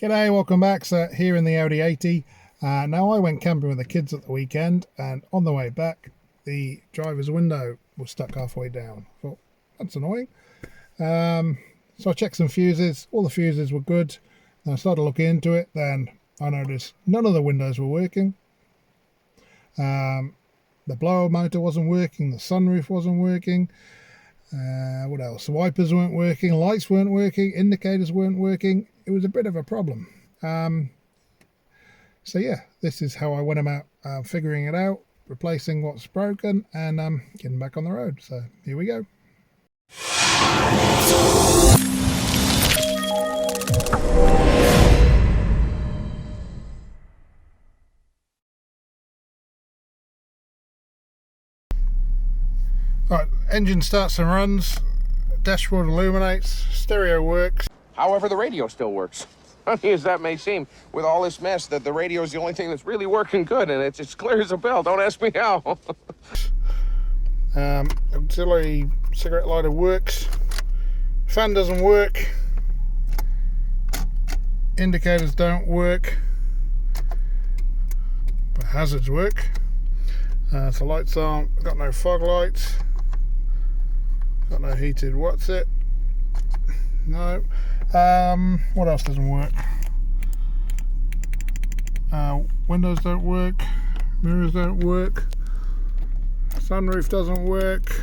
G'day, welcome back. So here in the Audi 80. Now I went camping with the kids at the weekend, and on the way back the driver's window was stuck halfway down. I thought, that's annoying. So I checked some fuses. All the fuses were good. And I started looking into it. Then I noticed none of the windows were working. The blower motor wasn't working. The sunroof wasn't working. What else? The wipers weren't working. Lights weren't working. Indicators weren't working. It was a bit of a problem. So yeah, this is how I went about figuring it out, replacing what's broken, and getting back on the road. So here we go. Right, engine starts and runs, dashboard illuminates, stereo works. However, the radio still works. Funny as that may seem, with all this mess, that the radio is the only thing that's really working good, and it's as clear as a bell. Don't ask me how. Auxiliary cigarette lighter works. Fan doesn't work. Indicators don't work. But hazards work. So lights aren't. Got no fog lights. Got no heated. What's it? No. What else doesn't work? Windows don't work. Mirrors don't work. Sunroof doesn't work.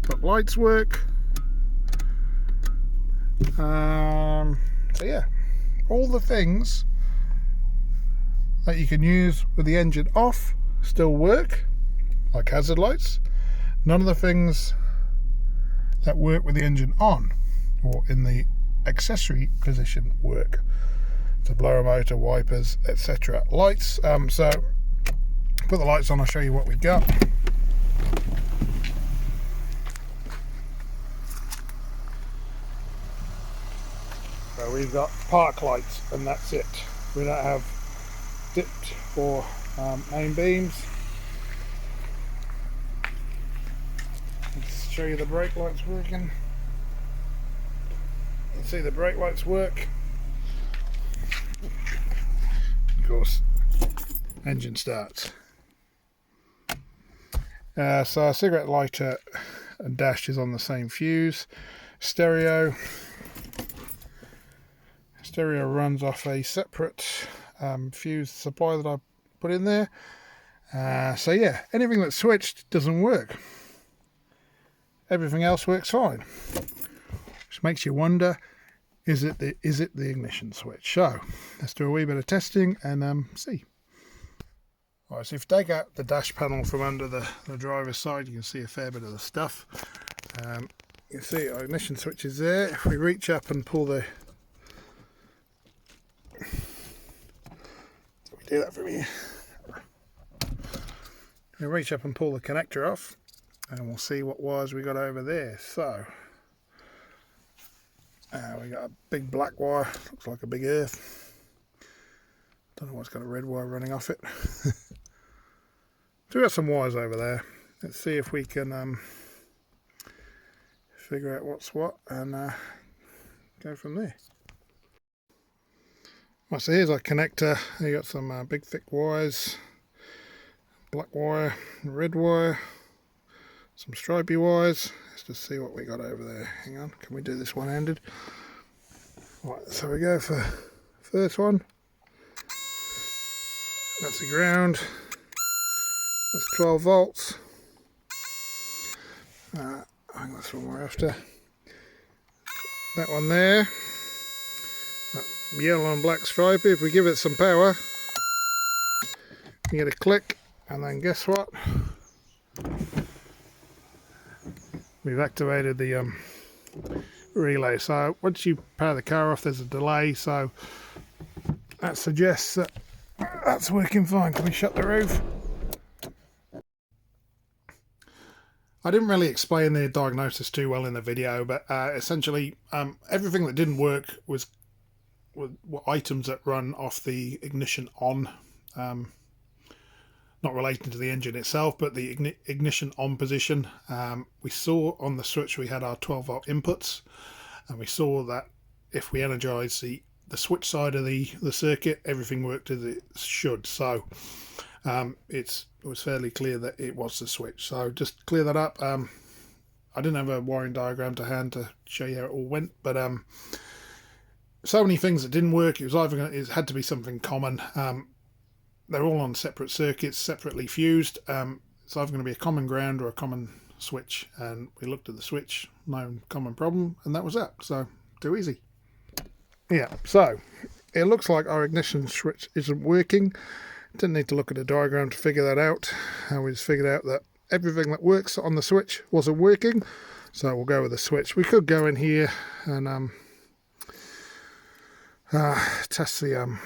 But lights work. So yeah, all the things that you can use with the engine off still work, like hazard lights. None of the things that work with the engine on or in the accessory position work. So blower motor, wipers, etc. Lights, so put the lights on, I'll show you what we got. So we've got park lights, and that's it. We don't have dipped or main beams. Let's show you the brake lights working. You can see the brake lights work. Of course, engine starts. So our cigarette lighter and dash is on the same fuse. Stereo runs off a separate fuse supply that I put in there. So yeah, anything that's switched doesn't work. Everything else works fine. Which makes you wonder, is it the ignition switch? So let's do a wee bit of testing and see. Right, so if you take out the dash panel from under the driver's side, you can see a fair bit of the stuff. You can see our ignition switch is there. If we reach up and pull the... we do that from here. We reach up and pull the connector off, and we'll see what wires we got over there. So we got a big black wire, looks like a big earth. Don't know what's got a red wire running off it. So we got some wires over there. Let's see if we can figure out what's what and go from there. Right, so here's our connector. You got some big thick wires, black wire, red wire, some stripy wires. Let's just see what we got over there. Hang on, can we do this one-handed? Right, so we go for first one. That's the ground. That's 12 volts. I think that's what we're after. That one there. That yellow and black stripy. If we give it some power, we get a click, and then guess what? We've activated the relay. So once you power the car off, there's a delay. So that suggests that that's working fine. Can we shut the roof? I didn't really explain the diagnosis too well in the video, but essentially everything that didn't work were items that run off the ignition on, not relating to the engine itself, but the ignition on position. We saw on the switch we had our 12 volt inputs, and we saw that if we energize the the switch side of the circuit, everything worked as it should. So it was fairly clear that it was the switch. So just clear that up. I didn't have a wiring diagram to hand to show you how it all went, but so many things that didn't work. It had to be something common. They're all on separate circuits, separately fused. It's either going to be a common ground or a common switch, and we looked at the switch, no common problem, and that was that. So too easy. Yeah, so it looks like our ignition switch isn't working. Didn't need to look at a diagram to figure that out. We just figured out that everything that works on the switch wasn't working, so we'll go with the switch. We could go in here and test the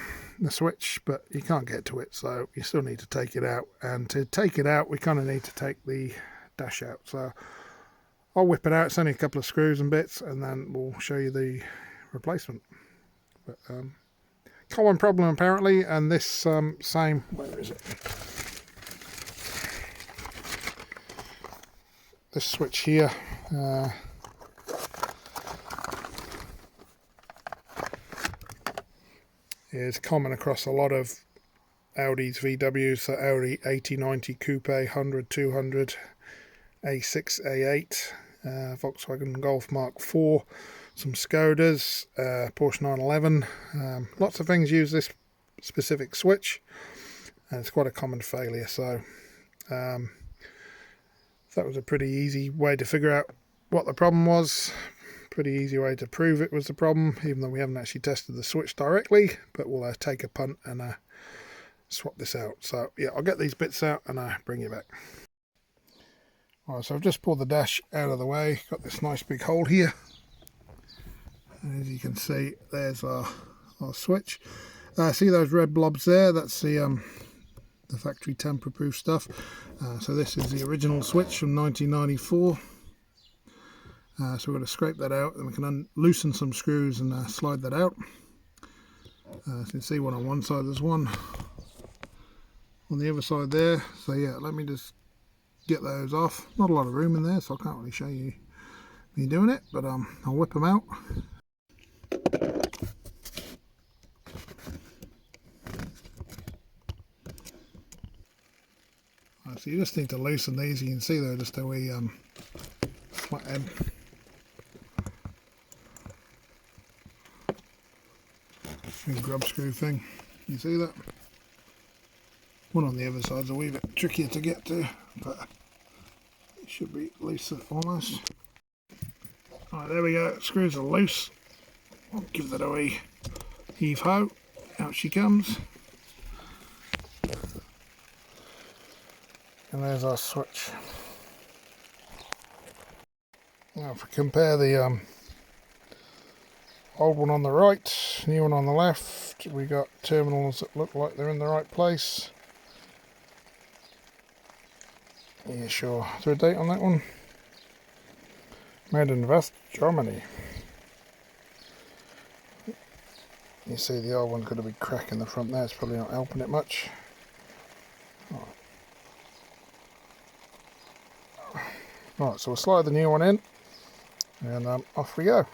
switch, but you can't get to it, so you still need to take it out. And to take it out, we kind of need to take the dash out. So I'll whip it out. It's only a couple of screws and bits, and then we'll show you the replacement. But common problem apparently, and this same, where is it? This switch here is common across a lot of Audis, VWs, so Audi 80, 90, Coupe, 100, 200, A6, A8, Volkswagen Golf MK4, some Skodas, Porsche 911. Lots of things use this specific switch, and it's quite a common failure. So that was a pretty easy way to figure out what the problem was. Pretty easy way to prove it was the problem, even though we haven't actually tested the switch directly. But we'll take a punt and swap this out. So yeah, I'll get these bits out and bring you back. Alright, so I've just pulled the dash out of the way. Got this nice big hole here, and as you can see, there's our switch. See those red blobs there? That's the factory tamper-proof stuff. So this is the original switch from 1994. So we're going to scrape that out, and we can loosen some screws and slide that out. So you can see one on one side, there's one on the other side there. So yeah, let me just get those off. Not a lot of room in there, so I can't really show you me doing it, but I'll whip them out. So you just need to loosen these. You can see they're just a wee flat head. Grub screw thing. You see that? One on the other side's a wee bit trickier to get to, but it should be loose almost. Alright, there we go. Screws are loose. I'll give that a wee heave ho. Out she comes. And there's our switch. Now if we compare the old one on the right, new one on the left, we got terminals that look like they're in the right place. Yeah, sure. Is there a date on that one? Made in West Germany. You see the old one's got a big crack in the front there. It's probably not helping it much. Right, so we'll slide the new one in, and off we go.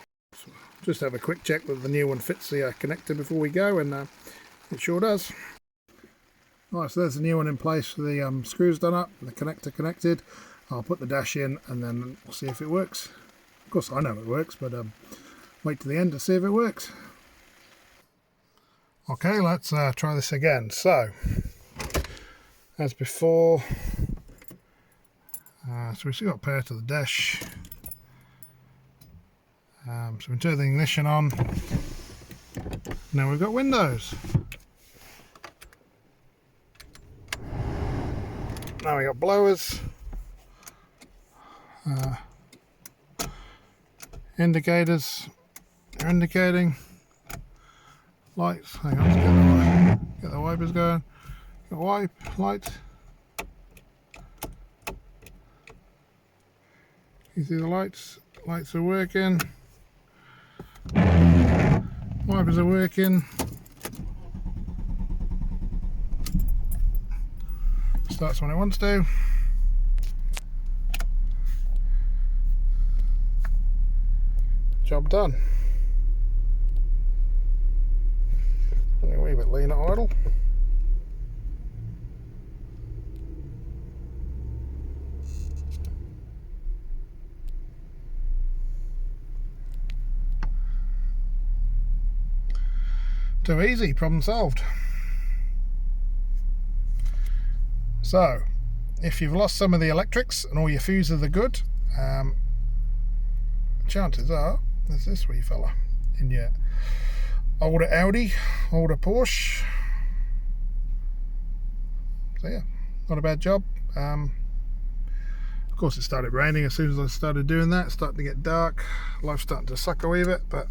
Just have a quick check that the new one fits the connector before we go, and it sure does. Right, so there's the new one in place with the screws done up and the connector connected. I'll put the dash in and then we'll see if it works. Of course I know it works, but wait to the end to see if it works. Okay, let's try this again. So, as before, so we've still got power to the dash. So we turn the ignition on. Now we've got windows. Now we got blowers. Indicators. They're indicating. Lights. Hang on, let's get the wipers going. Got wipe, light. You see the lights? Lights are working. Wipers are working. Starts when it wants to. Job done. lean at idle. Too easy, problem solved. So, if you've lost some of the electrics and all your fuses are good, chances are there's this wee fella in your older Audi, older Porsche. So yeah, not a bad job. Of course it started raining as soon as I started doing that. It's starting to get dark, life's starting to suck a wee bit, but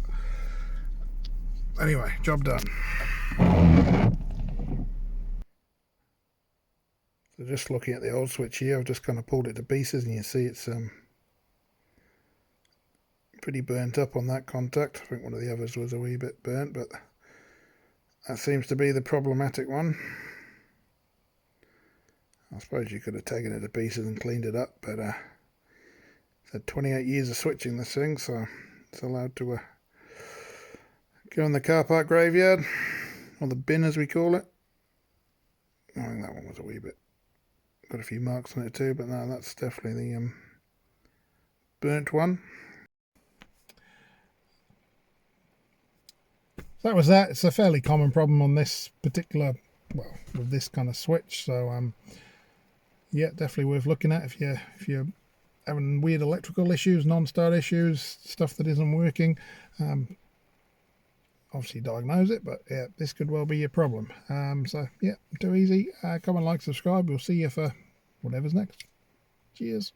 anyway, job done. So just looking at the old switch here, I've just kind of pulled it to pieces, and you see it's pretty burnt up on that contact. I think one of the others was a wee bit burnt, but that seems to be the problematic one. I suppose you could have taken it to pieces and cleaned it up, but it's had 28 years of switching this thing, so it's allowed to go in the car park graveyard, or the bin as we call it. I think that one was a wee bit, got a few marks on it too, but no, that's definitely the burnt one. That was that. It's a fairly common problem on this particular, well, with this kind of switch, so yeah, definitely worth looking at if you're having weird electrical issues, non-start issues, stuff that isn't working. Obviously diagnose it, but yeah, this could well be your problem. So yeah, too easy. Comment, like, subscribe. We'll see you for whatever's next. Cheers.